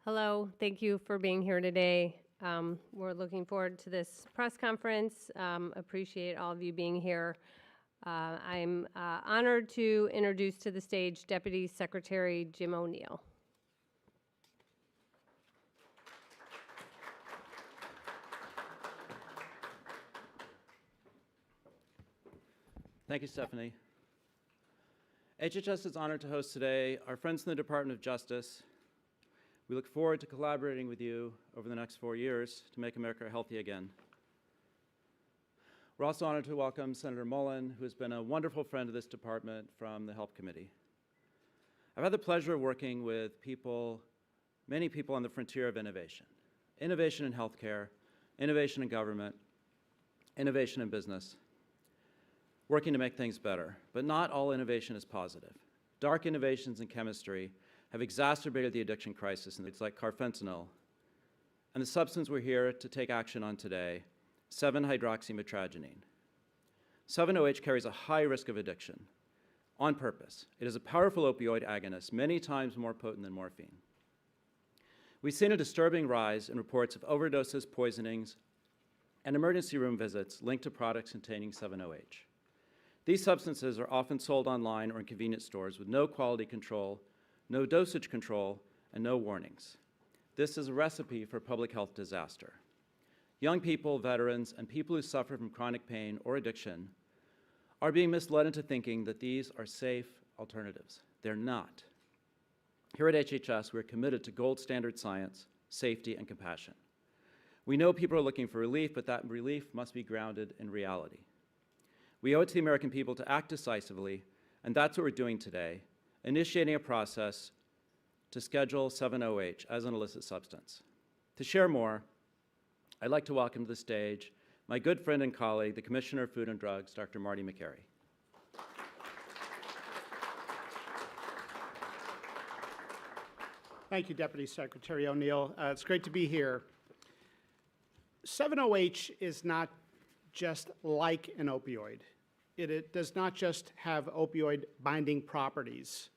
Hello, thank you for being here today. We're looking forward to this press conference. Appreciate all of you being here. I'm honored to introduce to the stage Deputy Secretary Jim O'Neill. Thank you, Stephanie. HHS is honored to host today our friends in the Department of Justice. We look forward to collaborating with you over the next 4 years to make America healthy again. We're also honored to welcome Senator Mullen, who has been a wonderful friend of this department from the Health Committee. I've had the pleasure of working with many people on the frontier of innovation. Innovation in healthcare, innovation in government, innovation in business, working to make things better. But not all innovation is positive. Dark innovations in chemistry have exacerbated the addiction crisis, and it's like carfentanil, and the substance we're here to take action on today, 7-hydroxymetragenine. 7-OH carries a high risk of addiction on purpose. It is a powerful opioid agonist, many times more potent than morphine. We've seen a disturbing rise in reports of overdoses, poisonings, and emergency room visits linked to products containing 7-OH. These substances are often sold online or in convenience stores with no quality control, no dosage control, and no warnings. This is a recipe for public health disaster. Young people, veterans, and people who suffer from chronic pain or addiction are being misled into thinking that these are safe alternatives. They're not. Here at HHS, we're committed to gold standard science, safety, and compassion. We know people are looking for relief, but that relief must be grounded in reality. We owe it to the American people to act decisively, and that's what we're doing today, initiating a process to schedule 7-OH as an illicit substance. To share more, I'd like to welcome to the stage my good friend and colleague, the Commissioner of Food and Drugs, Dr. Marty Makary. Thank you, Deputy Secretary O'Neill. It's great to be here. 7-OH is not just like an opioid. It does not just have opioid binding properties.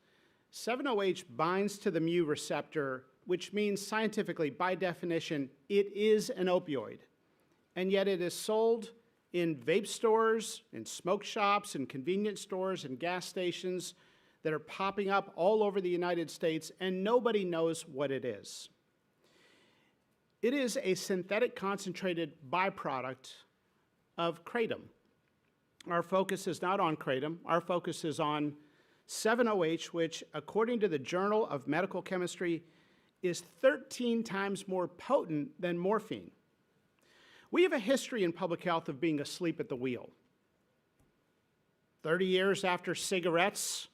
7-OH binds to the mu receptor, which means scientifically, by definition, it is an opioid. And yet it is sold in vape stores, in smoke shops, in convenience stores, and gas stations that are popping up all over the United States, and nobody knows what it is. It is a synthetic concentrated byproduct of kratom. Our focus is not on kratom. Our focus is on 7-OH, which, according to the Journal of Medical Chemistry, is 13 times more potent than morphine. We have a history in public health of being asleep at the wheel. 30 years after cigarettes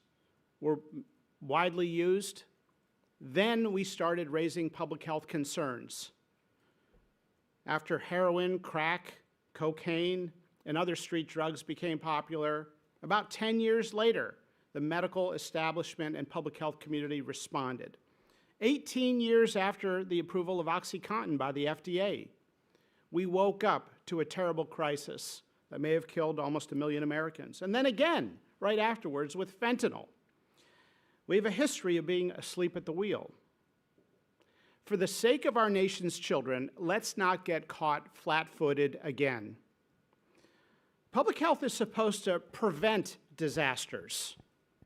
were widely used, then we started raising public health concerns. After heroin, crack, cocaine, and other street drugs became popular, about 10 years later, the medical establishment and public health community responded. 18 years after the approval of OxyContin by the FDA, we woke up to a terrible crisis that may have killed almost 1 million Americans. And then again, right afterwards, with fentanyl. We have a history of being asleep at the wheel. For the sake of our nation's children, let's not get caught flat-footed again. Public health is supposed to prevent disasters,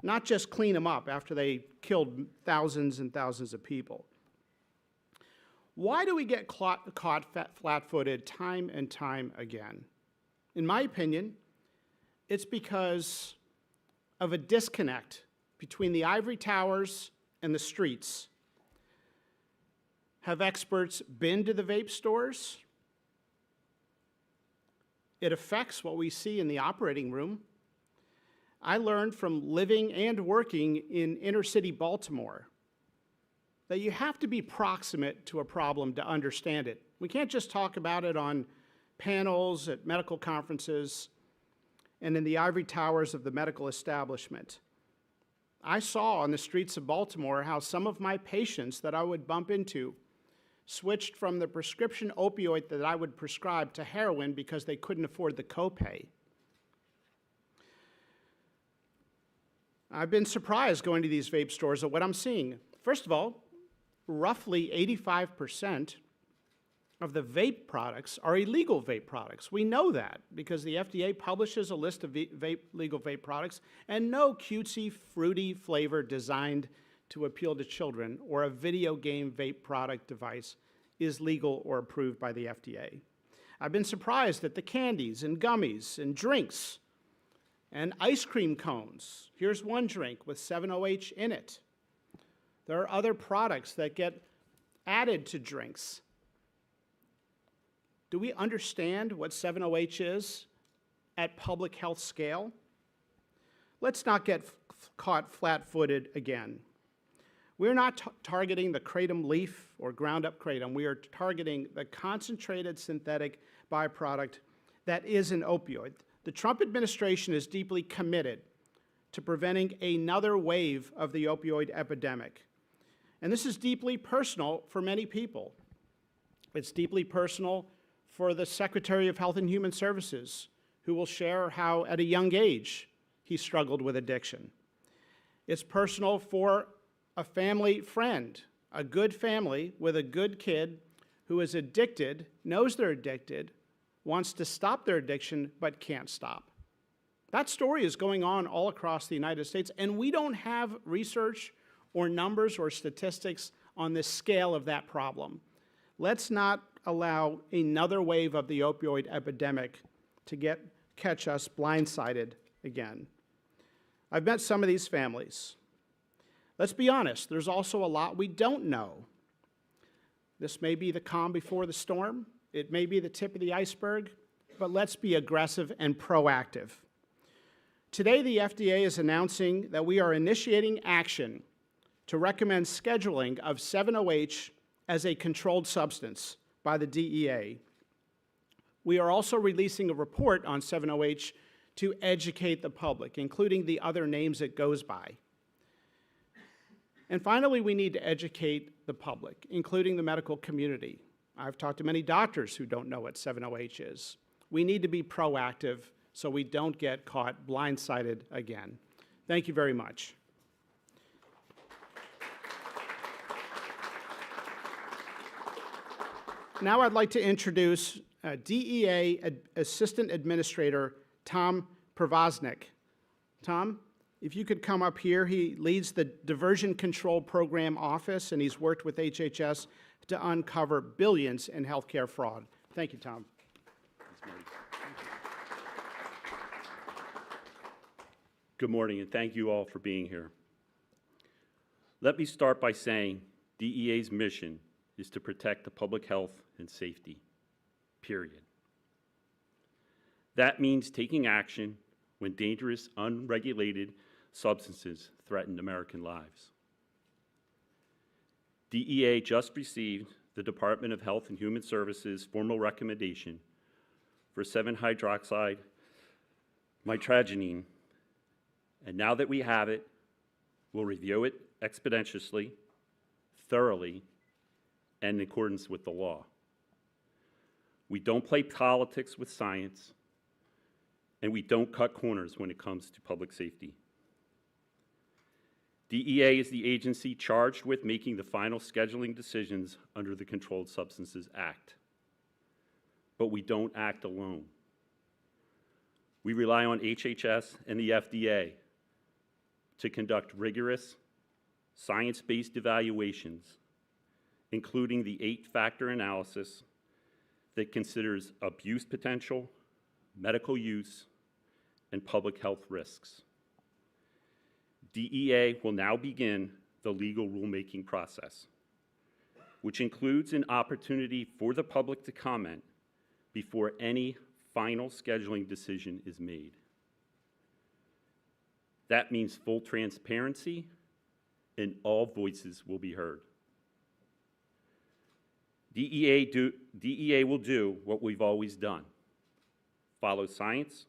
not just clean them up after they killed thousands and thousands of people. Why do we get caught flat-footed time and time again? In my opinion, it's because of a disconnect between the ivory towers and the streets. Have experts been to the vape stores? It affects what we see in the operating room. I learned from living and working in inner-city Baltimore that you have to be proximate to a problem to understand it. We can't just talk about it on panels at medical conferences and in the ivory towers of the medical establishment. I saw on the streets of Baltimore how some of my patients that I would bump into switched from the prescription opioid that I would prescribe to heroin because they couldn't afford the copay. I've been surprised going to these vape stores at what I'm seeing. First of all, roughly 85% of the vape products are illegal vape products. We know that because the FDA publishes a list of legal vape products, and no cutesy, fruity flavor designed to appeal to children or a video game vape product device is legal or approved by the FDA. I've been surprised that the candies and gummies and drinks and ice cream cones. Here's one drink with 7-OH in it. There are other products that get added to drinks. Do we understand what 7-OH is at public health scale? Let's not get caught flat-footed again. We're not targeting the kratom leaf or ground-up kratom. We are targeting the concentrated synthetic byproduct that is an opioid. The Trump administration is deeply committed to preventing another wave of the opioid epidemic. And this is deeply personal for many people. It's deeply personal for the Secretary of Health and Human Services, who will share how at a young age he struggled with addiction. It's personal for a family friend, a good family with a good kid who is addicted, knows they're addicted, wants to stop their addiction, but can't stop. That story is going on all across the United States, and we don't have research or numbers or statistics on the scale of that problem. Let's not allow another wave of the opioid epidemic to catch us blindsided again. I've met some of these families. Let's be honest, there's also a lot we don't know. This may be the calm before the storm. It may be the tip of the iceberg, but let's be aggressive and proactive. Today, the FDA is announcing that we are initiating action to recommend scheduling of 7-OH as a controlled substance by the DEA. We are also releasing a report on 7-OH to educate the public, including the other names it goes by. And finally, we need to educate the public, including the medical community. I've talked to many doctors who don't know what 7-OH is. We need to be proactive so we don't get caught blindsided again. Thank you very much. Now I'd like to introduce DEA Assistant Administrator Tom Pervoznik. Tom, if you could come up here. He leads the Diversion Control Program Office, and he's worked with HHS to uncover billions in healthcare fraud. Thank you, Tom. Good morning, and thank you all for being here. Let me start by saying DEA's mission is to protect the public health and safety, period. That means taking action when dangerous, unregulated substances threaten American lives. DEA just received the Department of Health and Human Services formal recommendation for 7-hydroxide mitragynine, and now that we have it, we'll review it expeditiously, thoroughly, and in accordance with the law. We don't play politics with science, and we don't cut corners when it comes to public safety. DEA is the agency charged with making the final scheduling decisions under the Controlled Substances Act. But we don't act alone. We rely on HHS and the FDA to conduct rigorous, science-based evaluations, including the 8-factor analysis that considers abuse potential, medical use, and public health risks. DEA will now begin the legal rulemaking process, which includes an opportunity for the public to comment before any final scheduling decision is made. That means full transparency, and all voices will be heard. DEA will do what we've always done: follow science,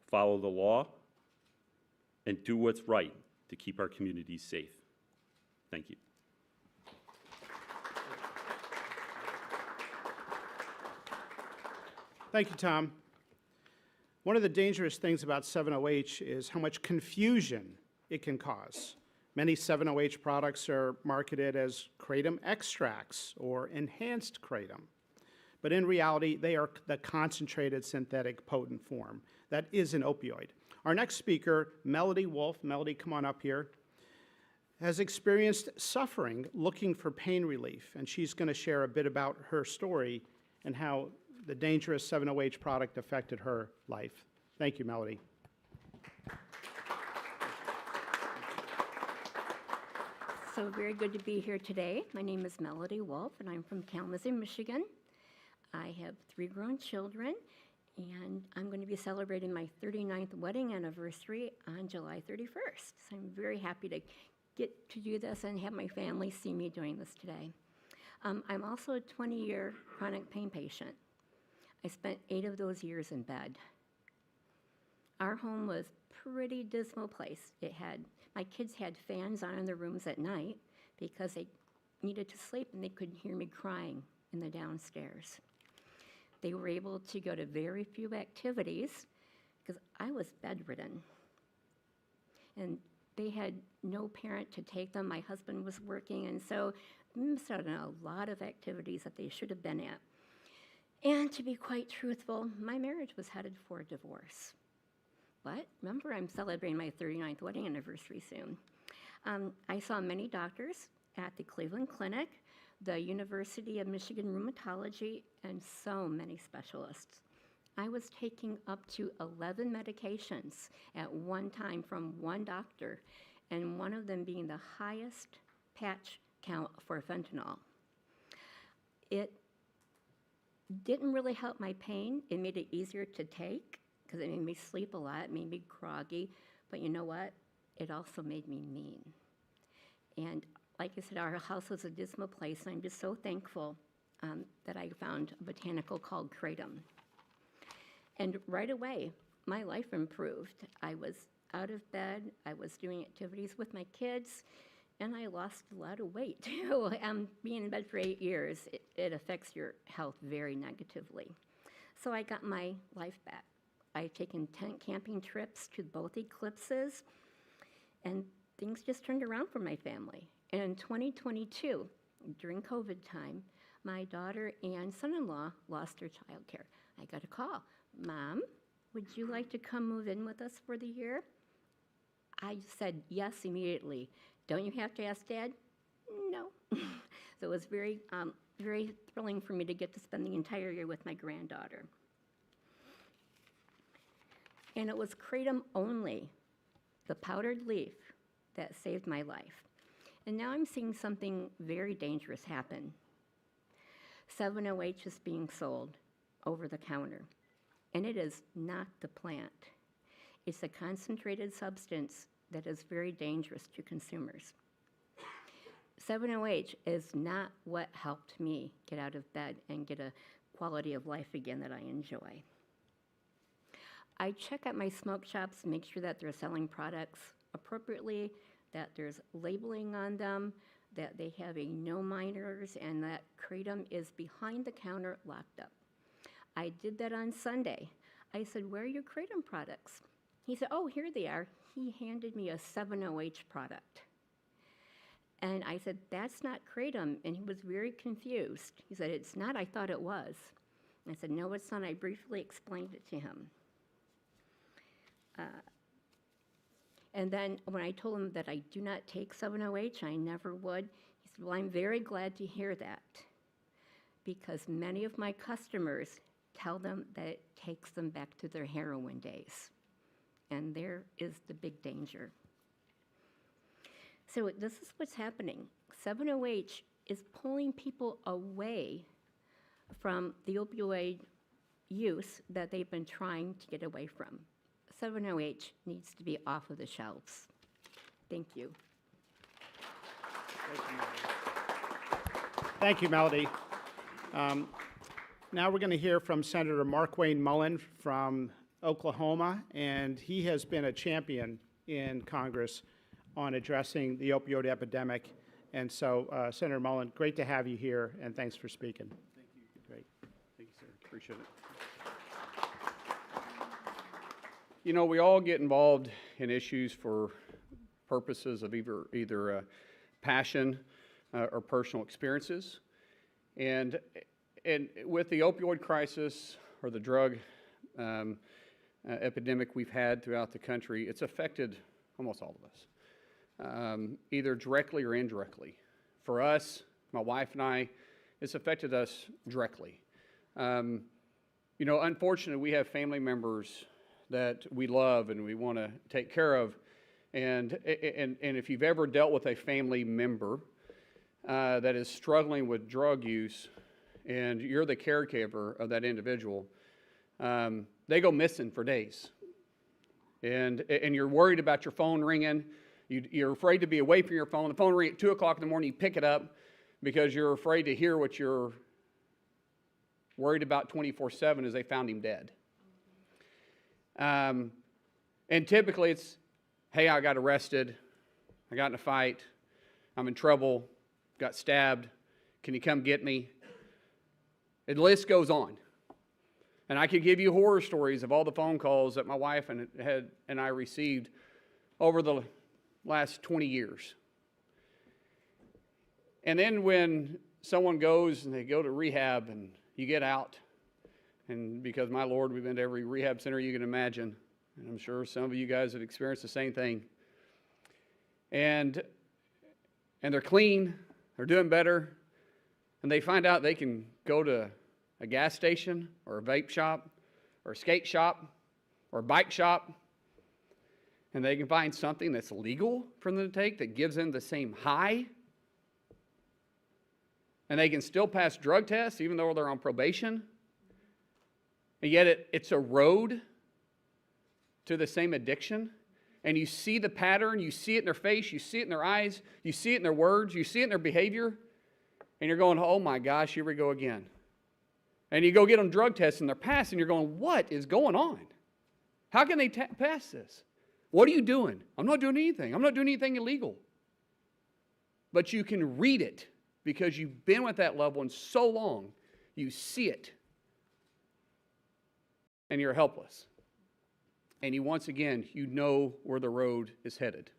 follow the law, and do what's right to keep our communities safe. Thank you. Thank you, Tom. One of the dangerous things about 7-OH is how much confusion it can cause. Many 7-OH products are marketed as kratom extracts or enhanced kratom. But in reality, they are the concentrated synthetic potent form that is an opioid. Our next speaker, Melody Wolf, Melody, come on up here, has experienced suffering looking for pain relief, and she's going to share a bit about her story and how the dangerous 7-OH product affected her life. Thank you, Melody. So very good to be here today. My name is Melody Wolf, and I'm from Kalamazoo, Michigan. I have 3 grown children, and I'm going to be celebrating my 39th wedding anniversary on July 31st. So I'm very happy to get to do this and have my family see me doing this today. I'm also a 20-year chronic pain patient. I spent 8 of those years in bed. Our home was a pretty dismal place. My kids had fans on in their rooms at night because they needed to sleep and they couldn't hear me crying in the downstairs. They were able to go to very few activities because I was bedridden. And they had no parent to take them. My husband was working, and so they missed out on a lot of activities that they should have been at. And to be quite truthful, my marriage was headed for a divorce. But remember, I'm celebrating my 39th wedding anniversary soon. I saw many doctors at the Cleveland Clinic, the University of Michigan Rheumatology, and so many specialists. I was taking up to 11 medications at one time from one doctor, and one of them being the highest patch count for fentanyl. It didn't really help my pain. It made it easier to take because it made me sleep a lot, it made me groggy, but you know what? It also made me mean. And like I said, our house was a dismal place, and I'm just so thankful that I found a botanical called kratom. And right away, my life improved. I was out of bed, I was doing activities with my kids, and I lost a lot of weight too. Being in bed for 8 years, it affects your health very negatively. So I got my life back. I've taken tent camping trips to both eclipses, and things just turned around for my family. And in 2022, during COVID time, my daughter and son-in-law lost their childcare. I got a call, "Mom, would you like to come move in with us for the year?" I said yes immediately. "Don't you have to ask Dad?" "No." So it was very thrilling for me to get to spend the entire year with my granddaughter. And it was kratom only, the powdered leaf, that saved my life. And now I'm seeing something very dangerous happen. 7-OH is being sold over the counter, and it is not the plant. It's a concentrated substance that is very dangerous to consumers. 7-OH is not what helped me get out of bed and get a quality of life again that I enjoy. I check out my smoke shops, make sure that they're selling products appropriately, that there's labeling on them, that they have a no minors, and that kratom is behind the counter locked up. I did that on Sunday. I said, "Where are your kratom products?" He said, "Oh, here they are." He handed me a 7-OH product. And I said, "That's not kratom," and he was very confused. He said, "It's not, I thought it was." I said, "No, it's not." I briefly explained it to him. And then when I told him that I do not take 7-OH, I never would, he said, "Well, I'm very glad to hear that, because many of my customers tell them that it takes them back to their heroin days." And there is the big danger. So this is what's happening. 7-OH is pulling people away from the opioid use that they've been trying to get away from. 7-OH needs to be off of the shelves. Thank you. Thank you, Melody. Now we're going to hear from Senator Markwayne Mullin from Oklahoma, and he has been a champion in Congress on addressing the opioid epidemic. And so, Senator Mullin, great to have you here, and thanks for speaking. Thank you. Great. Thank you, sir. Appreciate it. You know, we all get involved in issues for purposes of either passion or personal experiences. And with the opioid crisis or the drug epidemic we've had throughout the country, it's affected almost all of us, either directly or indirectly. For us, my wife and I, it's affected us directly. You know, unfortunately, we have family members that we love and we want to take care of. And if you've ever dealt with a family member that is struggling with drug use and you're the caregiver of that individual, they go missing for days. And you're worried about your phone ringing. You're afraid to be away from your phone. The phone rings at 2 o'clock in the morning, you pick it up because you're afraid to hear what you're worried about 24/7 is they found him dead. And typically it's, hey, I got arrested, I got in a fight, I'm in trouble, got stabbed, can you come get me? And the list goes on. And I could give you horror stories of all the phone calls that my wife and I received over the last 20 years. And then when someone goes and they go to rehab and you get out, and because my Lord, we've been to every rehab center you can imagine, and I'm sure some of you guys have experienced the same thing. And they're clean, they're doing better, and they find out they can go to a gas station or a vape shop or a skate shop or a bike shop, and they can find something that's legal for them to take that gives them the same high, and they can still pass drug tests even though they're on probation, and yet it's a road to the same addiction. And you see the pattern, you see it in their face, you see it in their eyes, you see it in their words, you see it in their behavior, and you're going, oh my gosh, here we go again. And you go get them drug tests and they're passing, you're going, what is going on? How can they pass this? What are you doing? I'm not doing anything. I'm not doing anything illegal. But you can read it because you've been with that loved one so long, you see it. And you're helpless. And once again, you know where the road is headed.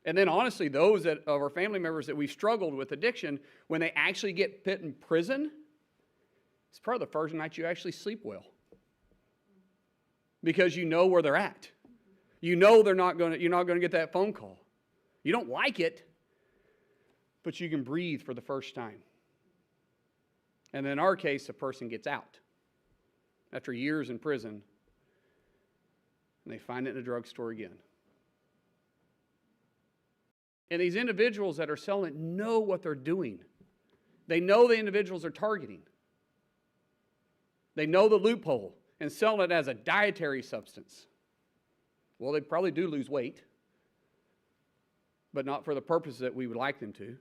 And then honestly, those of our family members that we've struggled with addiction, when they actually get put in prison, it's probably the first night you actually sleep well. Because you know where they're at. You know you're not going to get that phone call. You don't like it, but you can breathe for the first time. And in our case, the person gets out after years in prison, and they find it in a drugstore again. And these individuals that are selling it know what they're doing. They know the individuals they're targeting. They know the loophole and selling it as a dietary substance. Well, they probably do lose weight, but not for the purpose that we would like them to.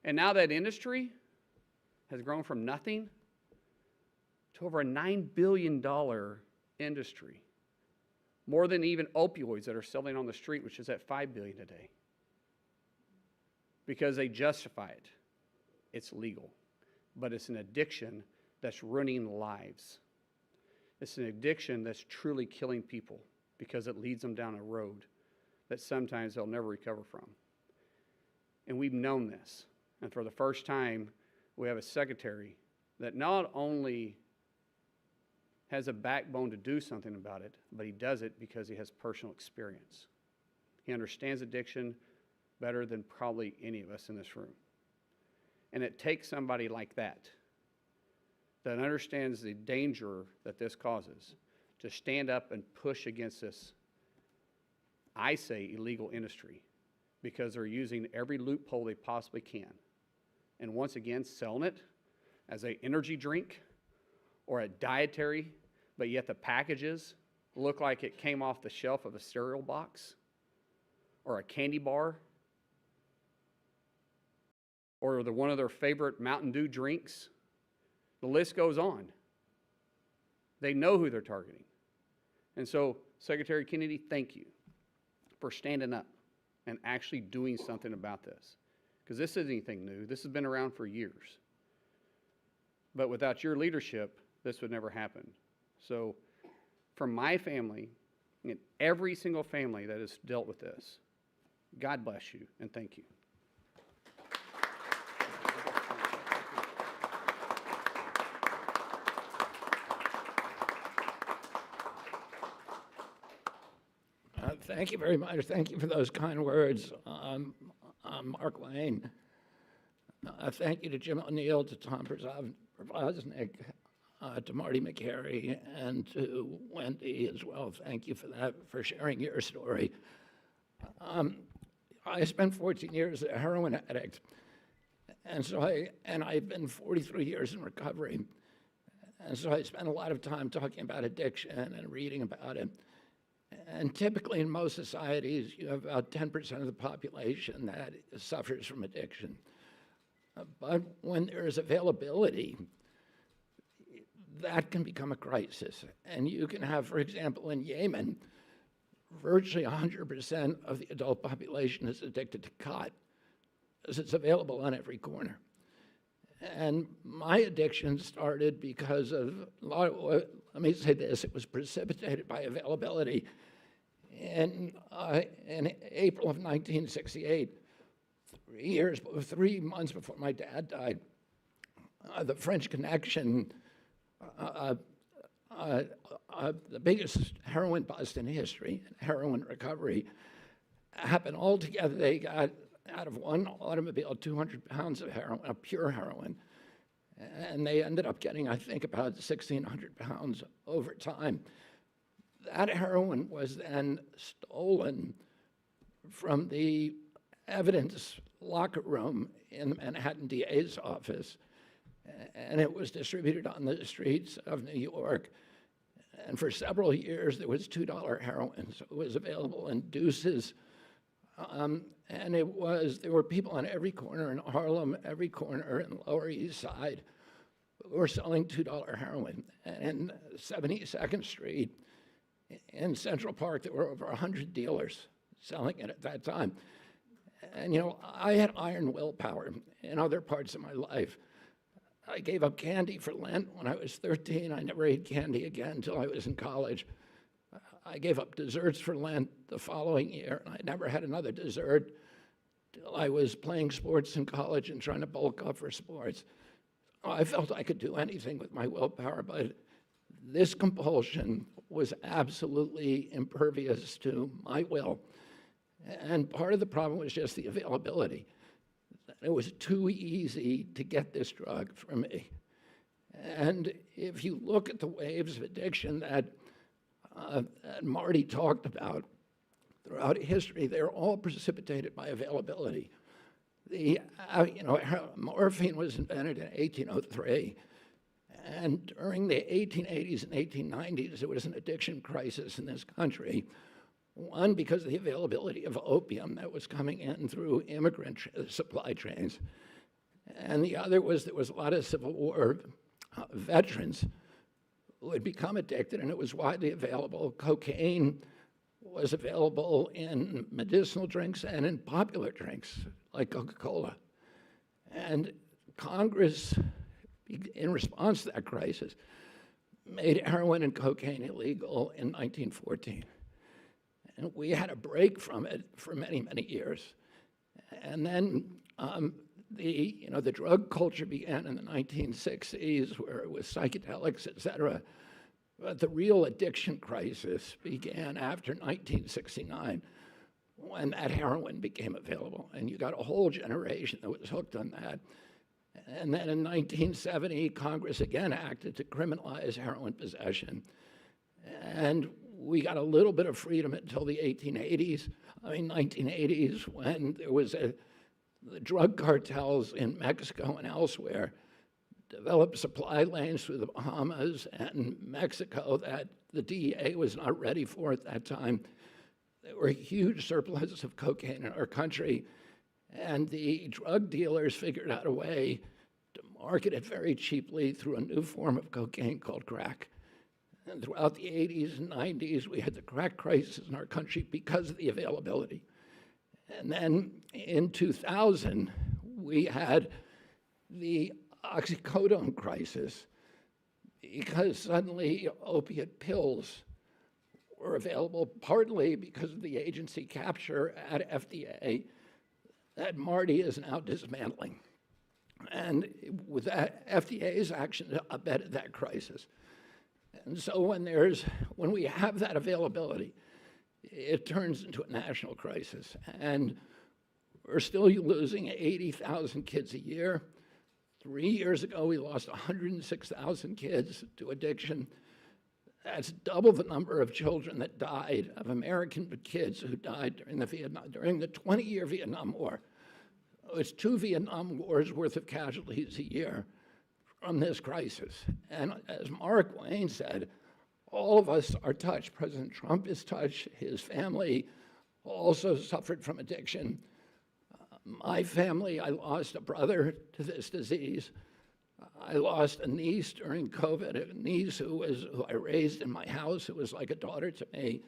And now that industry has grown from nothing to over a $9 billion industry. More than even opioids that are selling on the street, which is at $5 billion a day. Because they justify it. It's legal. But it's an addiction that's ruining lives. It's an addiction that's truly killing people because it leads them down a road that sometimes they'll never recover from. And we've known this. And for the first time, we have a secretary that not only has a backbone to do something about it, but he does it because he has personal experience. He understands addiction better than probably any of us in this room. And it takes somebody like that understands the danger that this causes to stand up and push against this, I say, illegal industry, because they're using every loophole they possibly can. And once again, selling it as an energy drink or a dietary, but yet the packages look like it came off the shelf of a cereal box or a candy bar or one of their favorite Mountain Dew drinks. The list goes on. They know who they're targeting. And so, Secretary Kennedy, thank you for standing up and actually doing something about this. Because this isn't anything new. This has been around for years. But without your leadership, this would never happen. So, from my family and every single family that has dealt with this. God bless you, and thank you. Thank you very much. Thank you for those kind words. I'm Mark Lane. Thank you to Jim O'Neill, to Tom Brzoznik, to Marty McCary, and to Wendy as well. Thank you for that, for sharing your story. I spent 14 years a heroin addict, and I've been 43 years in recovery. And so I spent a lot of time talking about addiction and reading about it. And typically in most societies, you have about 10% of the population that suffers from addiction. But when there is availability, that can become a crisis. And you can have, for example, in Yemen, virtually 100% of the adult population is addicted to khat, because it's available on every corner. And my addiction started because of, let me say this, it was precipitated by availability. In April of 1968, 3 months before my dad died, the French Connection, the biggest heroin bust in history, heroin recovery, happened all together. They got out of one automobile 200 pounds of heroin, of pure heroin, and they ended up getting, I think, about 1,600 pounds over time. That heroin was then stolen from the evidence locker room in the Manhattan DA's office, and it was distributed on the streets of New York. And for several years, there was $2 heroin, so it was available in deuces. And there were people on every corner in Harlem, every corner in the Lower East Side, who were selling $2 heroin. And 72nd Street in Central Park, there were over 100 dealers selling it at that time. And you know, I had iron willpower in other parts of my life. I gave up candy for Lent when I was 13. I never ate candy again until I was in college. I gave up desserts for Lent the following year, and I never had another dessert till I was playing sports in college and trying to bulk up for sports. I felt I could do anything with my willpower, but this compulsion was absolutely impervious to my will. And part of the problem was just the availability. It was too easy to get this drug for me. And if you look at the waves of addiction that Marty talked about throughout history, they're all precipitated by availability. Morphine was invented in 1803. And during the 1880s and 1890s, there was an addiction crisis in this country. One, because of the availability of opium that was coming in through immigrant supply trains. And the other was there was a lot of Civil War veterans who had become addicted, and it was widely available. Cocaine was available in medicinal drinks and in popular drinks like Coca-Cola. And Congress, in response to that crisis, made heroin and cocaine illegal in 1914. And we had a break from it for many, many years. And then the drug culture began in the 1960s, where it was psychedelics, et cetera. But the real addiction crisis began after 1969, when that heroin became available. And you got a whole generation that was hooked on that. And then in 1970, Congress again acted to criminalize heroin possession. And we got a little bit of freedom until the 1980s, when there was the drug cartels in Mexico and elsewhere developed supply lanes through the Bahamas and Mexico that the DEA was not ready for at that time. There were huge surpluses of cocaine in our country, and the drug dealers figured out a way to market it very cheaply through a new form of cocaine called crack. And throughout the 80s and 90s, we had the crack crisis in our country because of the availability. And then in 2000, we had the oxycodone crisis because suddenly opiate pills were available partly because of the agency capture at FDA that Marty is now dismantling. And with that, FDA's action abetted that crisis. And so when we have that availability, it turns into a national crisis. And we're still losing 80,000 kids a year. 3 years ago, we lost 106,000 kids to addiction. That's double the number of children that died, of American kids who died during the 20-year Vietnam War. It's 2 Vietnam Wars worth of casualties a year from this crisis. And as Mark Wayne said, all of us are touched. President Trump is touched. His family also suffered from addiction. My family, I lost a brother to this disease. I lost a niece during COVID, a niece who I raised in my house, who was like a daughter to me.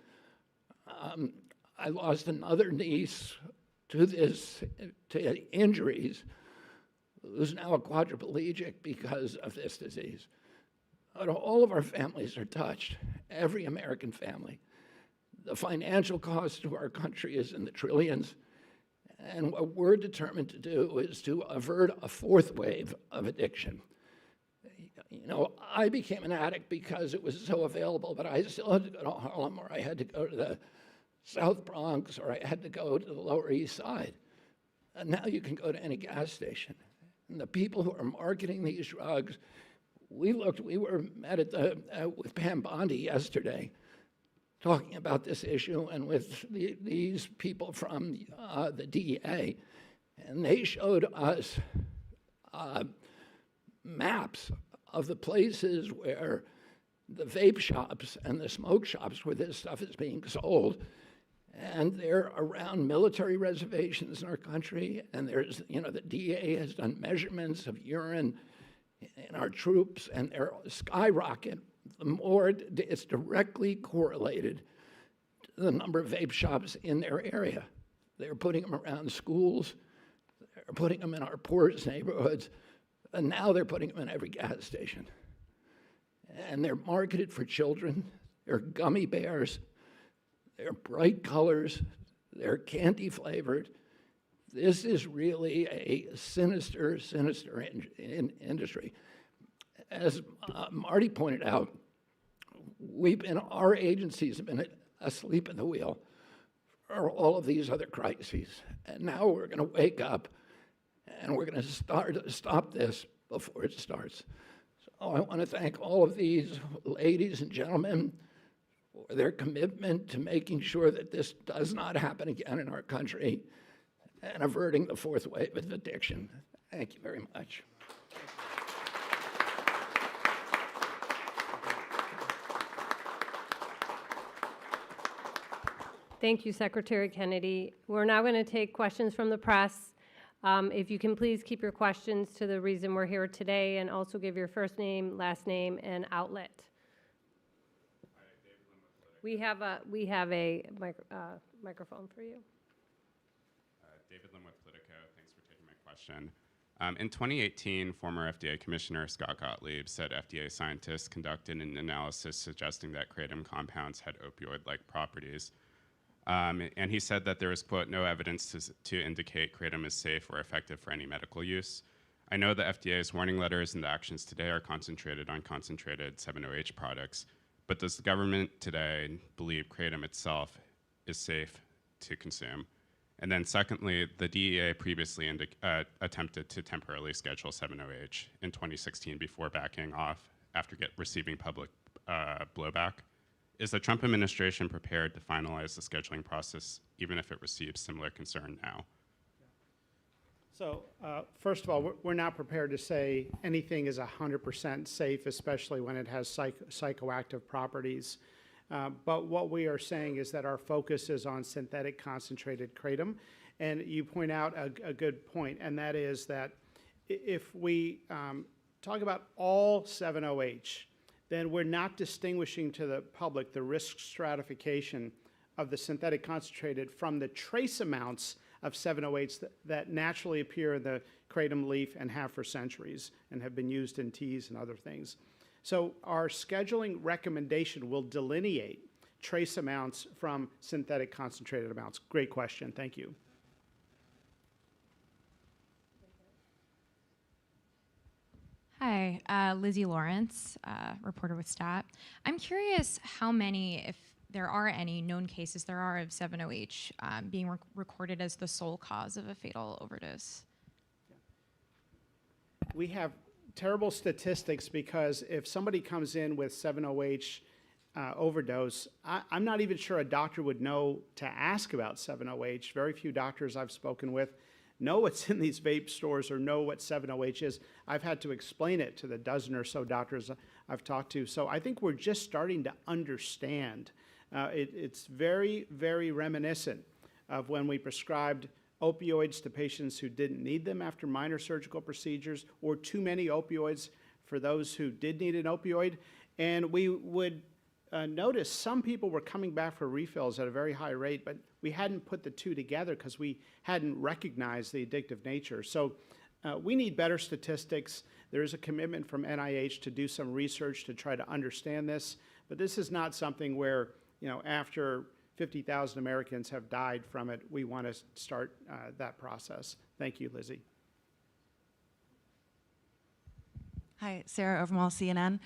I lost another niece to injuries, who's now a quadriplegic because of this disease. But all of our families are touched, every American family. The financial cost to our country is in the trillions, and what we're determined to do is to avert a 4th wave of addiction. You know, I became an addict because it was so available, but I still had to go to Harlem, or I had to go to the South Bronx, or I had to go to the Lower East Side. And now you can go to any gas station. And the people who are marketing these drugs, we were met with Pam Bondi yesterday, talking about this issue, and with these people from the DEA, and they showed us maps of the places where the vape shops and the smoke shops where this stuff is being sold, and they're around military reservations in our country, and there's, you know, the DEA has done measurements of urine in our troops, and they're skyrocket. The more it's directly correlated to the number of vape shops in their area. They're putting them around schools, they're putting them in our poorest neighborhoods, and now they're putting them in every gas station. And they're marketed for children. They're gummy bears. They're bright colors. They're candy flavored. This is really a sinister, sinister industry. As Marty pointed out, our agencies have been asleep at the wheel for all of these other crises. And now we're going to wake up, and we're going to stop this before it starts. So I want to thank all of these ladies and gentlemen for their commitment to making sure that this does not happen again in our country and averting the 4th wave of addiction. Thank you very much. Thank you, Secretary Kennedy. We're now going to take questions from the press. If you can please keep your questions to the reason we're here today, and also give your first name, last name, and outlet. We have a microphone for you. David Lim with Politico. Thanks for taking my question. In 2018, former FDA Commissioner Scott Gottlieb said FDA scientists conducted an analysis suggesting that kratom compounds had opioid-like properties. And he said that there is, quote, no evidence to indicate kratom is safe or effective for any medical use. I know the FDA's warning letters and the actions today are concentrated on concentrated 7-OH products, but does the government today believe kratom itself is safe to consume? And then secondly, the DEA previously attempted to temporarily schedule 7-OH in 2016 before backing off after receiving public blowback. Is the Trump administration prepared to finalize the scheduling process, even if it receives similar concern now? So first of all, we're not prepared to say anything is 100% safe, especially when it has psychoactive properties. But what we are saying is that our focus is on synthetic concentrated kratom. And you point out a good point, and that is that if we talk about all 7-OH, then we're not distinguishing to the public the risk stratification of the synthetic concentrated from the trace amounts of 7-OH that naturally appear in the kratom leaf and have for centuries and have been used in teas and other things. So our scheduling recommendation will delineate trace amounts from synthetic concentrated amounts? Great question. Thank you. Hi, Lizzie Lawrence, reporter with STAT. I'm curious how many, if there are any known cases there are of 7-OH being recorded as the sole cause of a fatal overdose. We have terrible statistics because if somebody comes in with 7-OH overdose, I'm not even sure a doctor would know to ask about 7-OH. Very few doctors I've spoken with know what's in these vape stores or know what 7-OH is. I've had to explain it to the dozen or so doctors I've talked to. So I think we're just starting to understand. It's very, very reminiscent of when we prescribed opioids to patients who didn't need them after minor surgical procedures, or too many opioids for those who did need an opioid. And we would notice some people were coming back for refills at a very high rate, but we hadn't put the two together because we hadn't recognized the addictive nature. So we need better statistics. There is a commitment from NIH to do some research to try to understand this, but this is not something where, after 50,000 Americans have died from it, we want to start that process. Thank you, Lizzie. Hi, Sarah Overmall, CNN.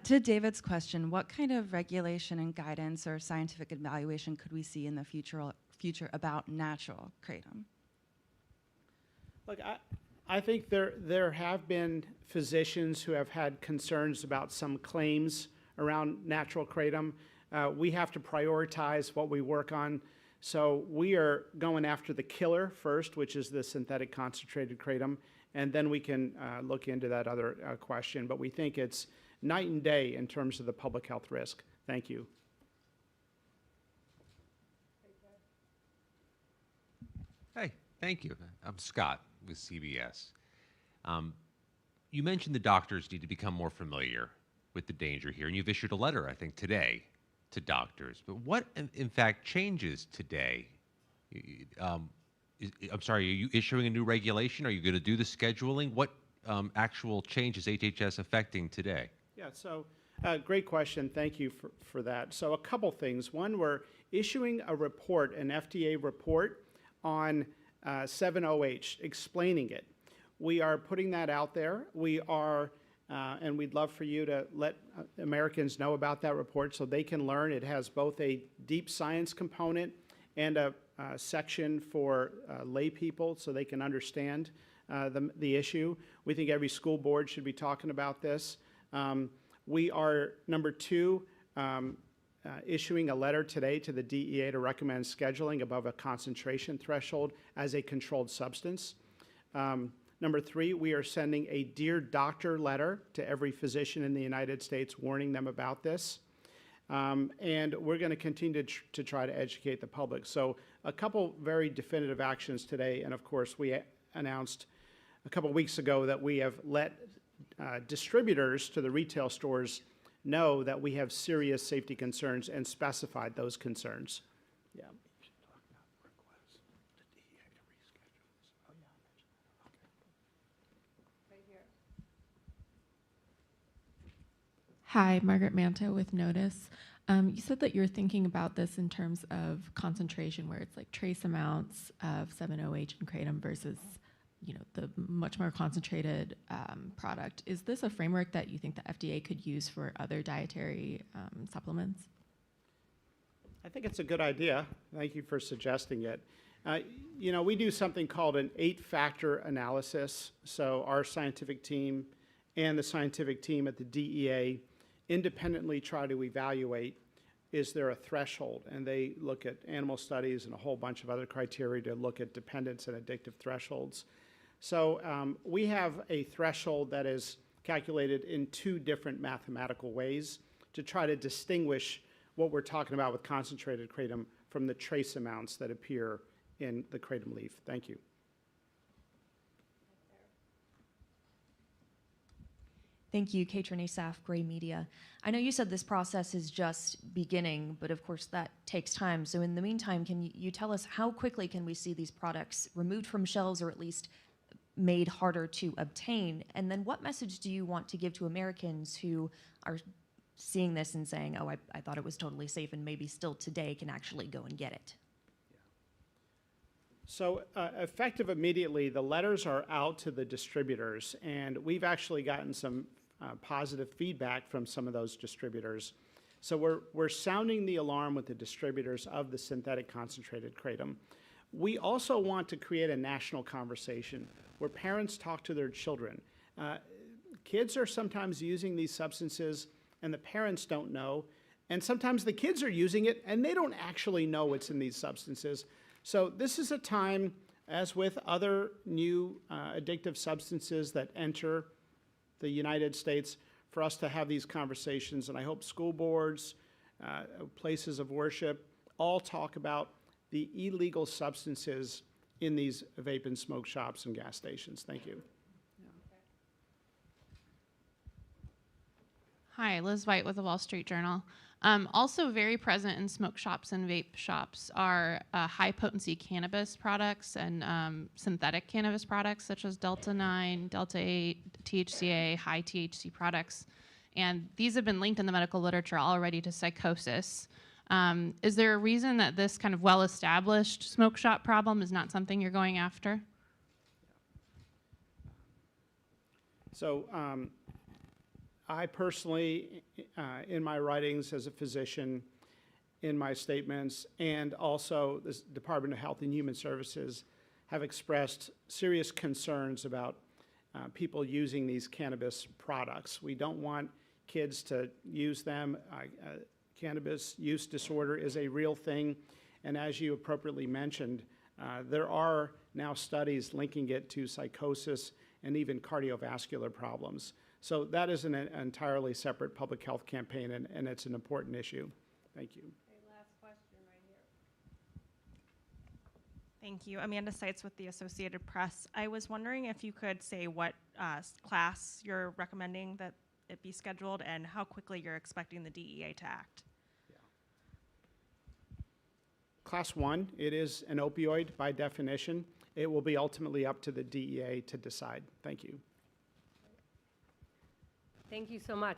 To David's question, what kind of regulation and guidance or scientific evaluation could we see in the future about natural kratom? Look, I think there have been physicians who have had concerns about some claims around natural kratom. We have to prioritize what we work on. So we are going after the killer first, which is the synthetic concentrated kratom, and then we can look into that other question. But we think it's night and day in terms of the public health risk. Thank you. Hey, thank you. I'm Scott with CBS. You mentioned the doctors need to become more familiar with the danger here, and you've issued a letter, I think, today to doctors. But what, in fact, changes today? I'm sorry, are you issuing a new regulation? Are you going to do the scheduling? What actual change is HHS affecting today? Yeah, so great question. Thank you for that. So a couple things. One, we're issuing a report, an FDA report on 7-OH, explaining it. We are putting that out there. We are, and we'd love for you to let Americans know about that report so they can learn. It has both a deep science component and a section for lay people so they can understand the issue. We think every school board should be talking about this. We are, number two, issuing a letter today to the DEA to recommend scheduling above a concentration threshold as a controlled substance. Number three, we are sending a Dear Doctor letter to every physician in the United States warning them about this. And we're going to continue to try to educate the public. So a couple very definitive actions today. And of course, we announced a couple weeks ago that we have let distributors to the retail stores know that we have serious safety concerns and specified those concerns. Yeah. Hi, Margaret Manta with Notice. You said that you're thinking about this in terms of concentration, where it's like trace amounts of 7-OH and kratom versus, the much more concentrated product. Is this a framework that you think the FDA could use for other dietary supplements? I think it's a good idea. Thank you for suggesting it. We do something called an 8-factor analysis. So our scientific team and the scientific team at the DEA independently try to evaluate, is there a threshold? And they look at animal studies and a whole bunch of other criteria to look at dependence and addictive thresholds. So we have a threshold that is calculated in 2 different mathematical ways to try to distinguish what we're talking about with concentrated kratom from the trace amounts that appear in the kratom leaf. Thank you. Thank you, Katrin Asaf, Gray Media. I know you said this process is just beginning, but of course that takes time. So in the meantime, can you tell us how quickly can we see these products removed from shelves or at least made harder to obtain? And then what message do you want to give to Americans who are seeing this and saying, oh, I thought it was totally safe, and maybe still today can actually go and get it? So effective immediately, the letters are out to the distributors, and we've actually gotten some positive feedback from some of those distributors. So we're sounding the alarm with the distributors of the synthetic concentrated kratom. We also want to create a national conversation where parents talk to their children. Kids are sometimes using these substances and the parents don't know, and sometimes the kids are using it and they don't actually know what's in these substances. So this is a time, as with other new addictive substances that enter the United States, for us to have these conversations, and I hope school boards, places of worship, all talk about the illegal substances in these vape and smoke shops and gas stations. Thank you. Hi, Liz White with the Wall Street Journal. Also very present in smoke shops and vape shops are high-potency cannabis products and synthetic cannabis products such as Delta-9, Delta-8, THCA, high THC products. And these have been linked in the medical literature already to psychosis. Is there a reason that this kind of well-established smoke shop problem is not something you're going after? So I personally, in my writings as a physician, in my statements, and also the Department of Health and Human Services, have expressed serious concerns about people using these cannabis products. We don't want kids to use them. Cannabis use disorder is a real thing, and as you appropriately mentioned, there are now studies linking it to psychosis and even cardiovascular problems. So that is an entirely separate public health campaign, and it's an important issue. Thank you. Okay, last question right here. Thank you. Amanda Seitz with the Associated Press. I was wondering if you could say what class you're recommending that it be scheduled and how quickly you're expecting the DEA to act. Class 1, it is an opioid by definition. It will be ultimately up to the DEA to decide. Thank you. Thank you so much.